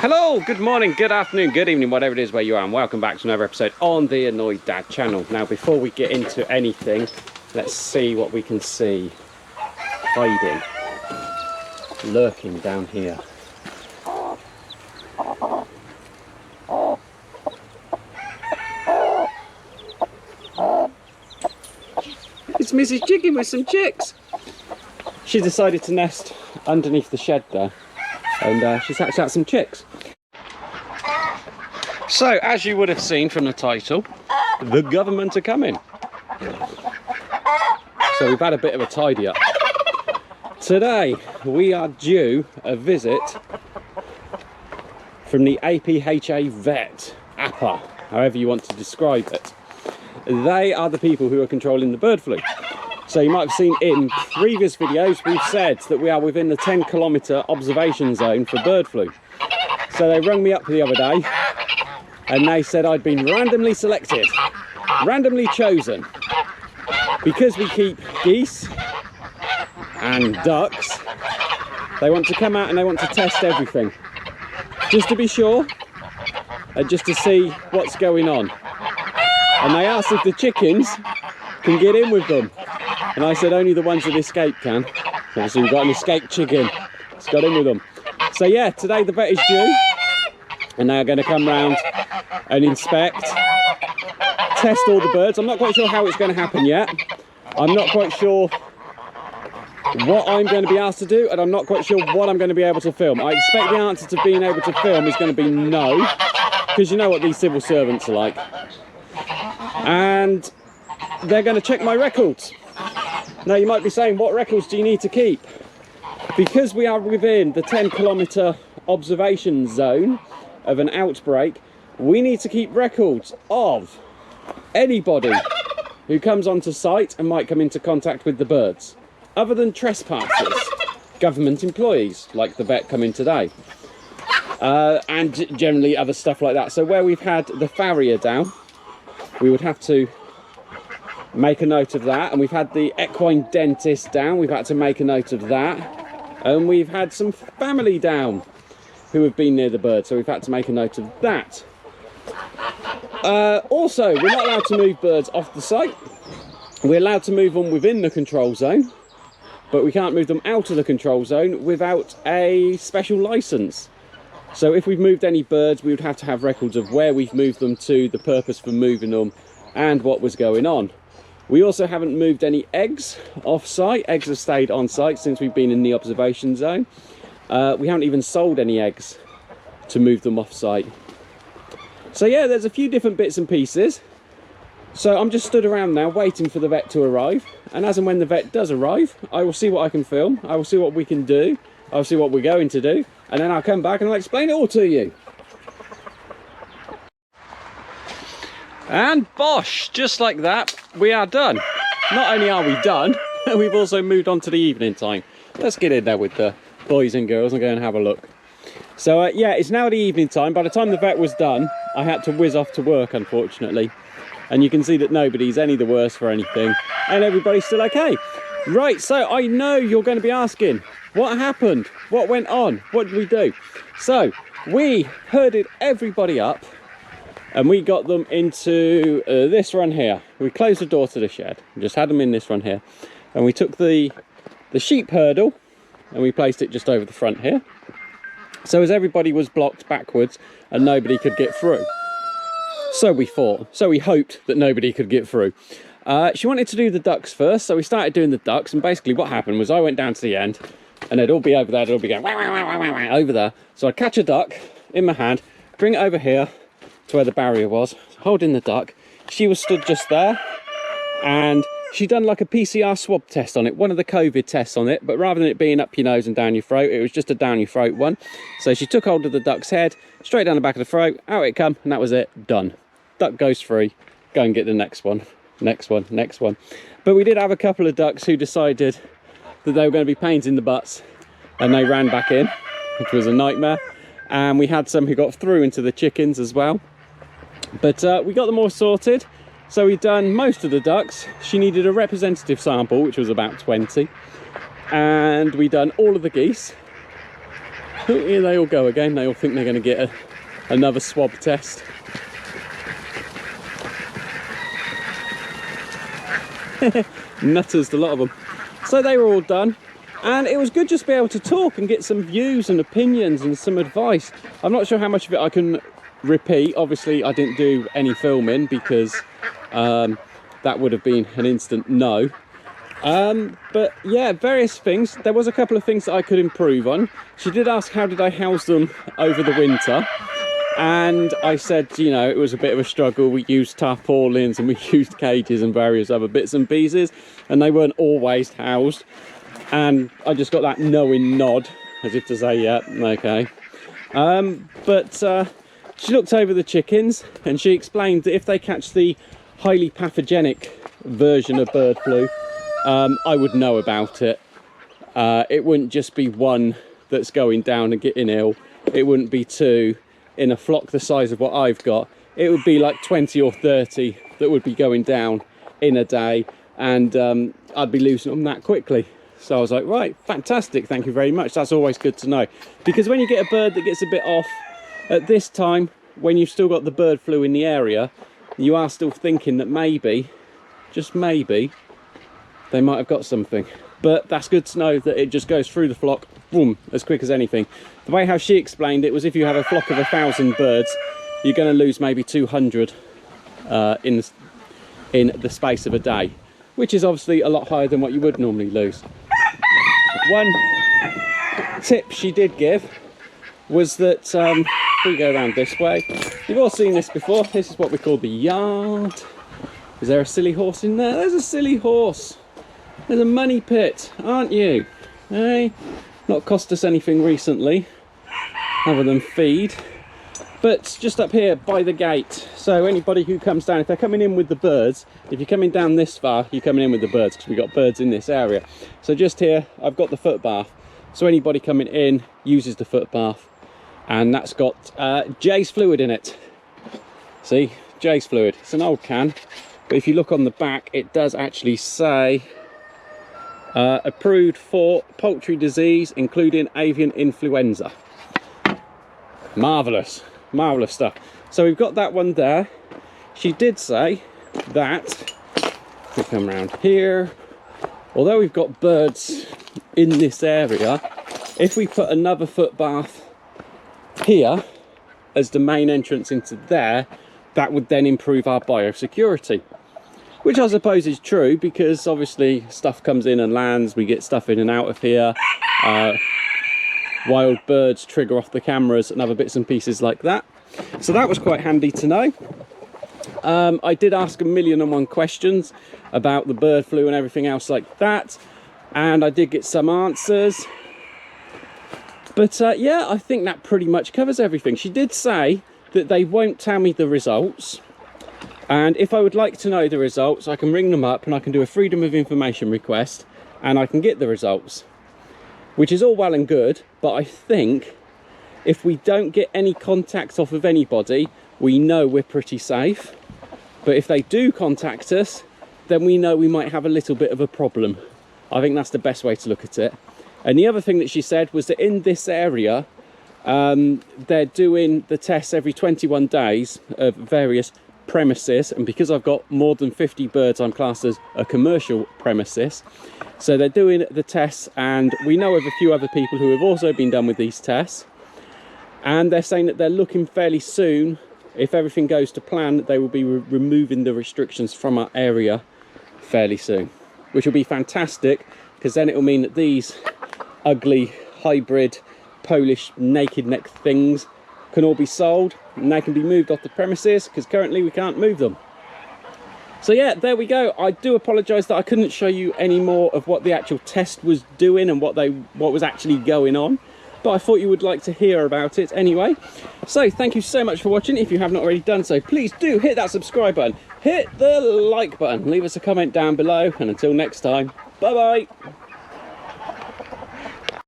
Hello, good morning, good afternoon, good evening, whatever it is where you are, and welcome back to another episode on the Annoyed Dad channel. Now, before we get into anything, let's see what we can see hiding, lurking down here. It's Mrs. Chicken with some chicks. She decided to nest underneath the shed there, and she's hatched out some chicks. So, as you would have seen from the title, the government are coming. So we've had a bit of a tidy up. Today we are due a visit from the APHA vet, APHA, however you want to describe it. They are the people who are controlling the bird flu. So you might have seen in previous videos we've said that we are within the 10-kilometre observation zone for bird flu. So they rung me up the other day and they said I'd been randomly selected, randomly chosen, because we keep geese and ducks. They want to come out and they want to test everything, just to be sure and just to see what's going on. And they asked if the chickens can get in with them, and I said only the ones that escape can. So we've got an escaped chicken, it's got in with them. So yeah, today the vet is due and they're going to come round and inspect, test all the birds. I'm not quite sure how it's going to happen yet. I'm not quite sure what I'm going to be asked to do, and I'm not quite sure what I'm going to be able to film. I expect the answer to being able to film is going to be no, because you know what these civil servants are like. And they're going to check my records. Now you might be saying, what records do you need to keep? Because we are within the 10-kilometre observation zone of an outbreak, we need to keep records of anybody who comes onto site and might come into contact with the birds, other than trespassers, government employees like the vet coming today, and generally other stuff like that. So where we've had the farrier down, we would have to make a note of that, and we've had the equine dentist down, we've had to make a note of that, and we've had some family down who have been near the bird, so we've had to make a note of that. Also, we're not allowed to move birds off the site. We're allowed to move them within the control zone, but we can't move them out of the control zone without a special license. So if we've moved any birds, we would have to have records of where we've moved them to, the purpose for moving them, and what was going on. We also haven't moved any eggs off site. Eggs have stayed on site since we've been in the observation zone. We haven't even sold any eggs to move them off site. So yeah, there's a few different bits and pieces. So I'm just stood around now waiting for the vet to arrive, and as and when the vet does arrive, I will see what I can film, I will see what we can do, I'll see what we're going to do, and then I'll come back and I'll explain it all to you. And bosh, just like that, we are done. Not only are we done, we've also moved on to the evening time. Let's get in there with the boys and girls and go and have a look. So yeah, it's now the evening time. By the time the vet was done, I had to whiz off to work, unfortunately. And you can see that nobody's any the worse for anything, and everybody's still okay. Right, so I know you're going to be asking, what happened? What went on? What did we do? So we herded everybody up and we got them into this run here. We closed the door to the shed, we just had them in this run here, and we took the sheep hurdle and we placed it just over the front here. So as everybody was blocked backwards and nobody could get through. So we thought, so we hoped that nobody could get through. She wanted to do the ducks first, so we started doing the ducks, and basically what happened was I went down to the end and they'd all be over there, they'd all be going wah, wah, wah, wah, wah, over there. So I'd catch a duck in my hand, bring it over here to where the barrier was, holding the duck. She was stood just there, and she'd done like a PCR swab test on it, one of the COVID tests on it, but rather than it being up your nose and down your throat, it was just a down your throat one. So she took hold of the duck's head, straight down the back of the throat, out it come, and that was it, done. Duck goes free, go and get the next one, next one, next one. But we did have a couple of ducks who decided that they were going to be pains in the butts, and they ran back in, which was a nightmare. And we had some who got through into the chickens as well. But we got them all sorted. So we'd done most of the ducks. She needed a representative sample, which was about 20. And we'd done all of the geese. Here they all go again. They all think they're going to get another swab test. Nutters, a lot of them. So they were all done, and it was good just to be able to talk and get some views and opinions and some advice. I'm not sure how much of it I can repeat. Obviously I didn't do any filming because that would have been an instant no. But yeah, various things. There was a couple of things that I could improve on. She did ask how did I house them over the winter, and I said, you know, it was a bit of a struggle. We used tarpaulins and we used cages and various other bits and pieces, and they weren't always housed. And I just got that knowing nod as if to say, yeah, okay. But she looked over the chickens and she explained that if they catch the highly pathogenic version of bird flu, I would know about it. It wouldn't just be one that's going down and getting ill. It wouldn't be two in a flock the size of what I've got. It would be like 20 or 30 that would be going down in a day, and I'd be losing them that quickly. So I was like, right, fantastic, thank you very much. That's always good to know, because when you get a bird that gets a bit off at this time, when you've still got the bird flu in the area, you are still thinking that maybe, just maybe, they might have got something. But that's good to know that it just goes through the flock, boom, as quick as anything. The way how she explained it was, if you have a flock of 1,000 birds, you're going to lose maybe 200 in the space of a day, which is obviously a lot higher than what you would normally lose. One tip she did give was that, if we go around this way, you've all seen this before, this is what we call the yard. Is there a silly horse in there? There's a silly horse. There's a money pit, aren't you? Hey, not cost us anything recently, other than feed. But just up here by the gate, so anybody who comes down, if they're coming in with the birds, if you're coming down this far, you're coming in with the birds, because we've got birds in this area. So just here, I've got the footbath. So anybody coming in uses the footbath, and that's got Jay's fluid in it. See, Jay's fluid. It's an old can, but if you look on the back, it does actually say approved for poultry disease, including avian influenza. Marvellous, marvellous stuff. So we've got that one there. She did say that, if we come around here, although we've got birds in this area, if we put another footbath here as the main entrance into there, that would then improve our biosecurity. Which I suppose is true, because obviously stuff comes in and lands, we get stuff in and out of here. Wild birds trigger off the cameras and other bits and pieces like that. So that was quite handy to know. I did ask 1,000,001 questions about the bird flu and everything else like that, and I did get some answers. But yeah, I think that pretty much covers everything. She did say that they won't tell me the results, and if I would like to know the results, I can ring them up and I can do a freedom of information request and I can get the results, which is all well and good. But I think if we don't get any contact off of anybody, we know we're pretty safe. But if they do contact us, then we know we might have a little bit of a problem. I think that's the best way to look at it. And the other thing that she said was that in this area, they're doing the tests every 21 days of various premises, and because I've got more than 50 birds, I'm classed as a commercial premises. So they're doing the tests, and we know of a few other people who have also been done with these tests, and they're saying that they're looking fairly soon, if everything goes to plan, that they will be removing the restrictions from our area fairly soon, which will be fantastic, because then it will mean that these ugly hybrid Polish naked neck things can all be sold and they can be moved off the premises, because currently we can't move them. So yeah, there we go. I do apologise that I couldn't show you any more of what the actual test was doing and what was actually going on, but I thought you would like to hear about it anyway. So thank you so much for watching. If you have not already done so, please do hit that subscribe button, hit the like button, leave us a comment down below, and until next time, bye bye.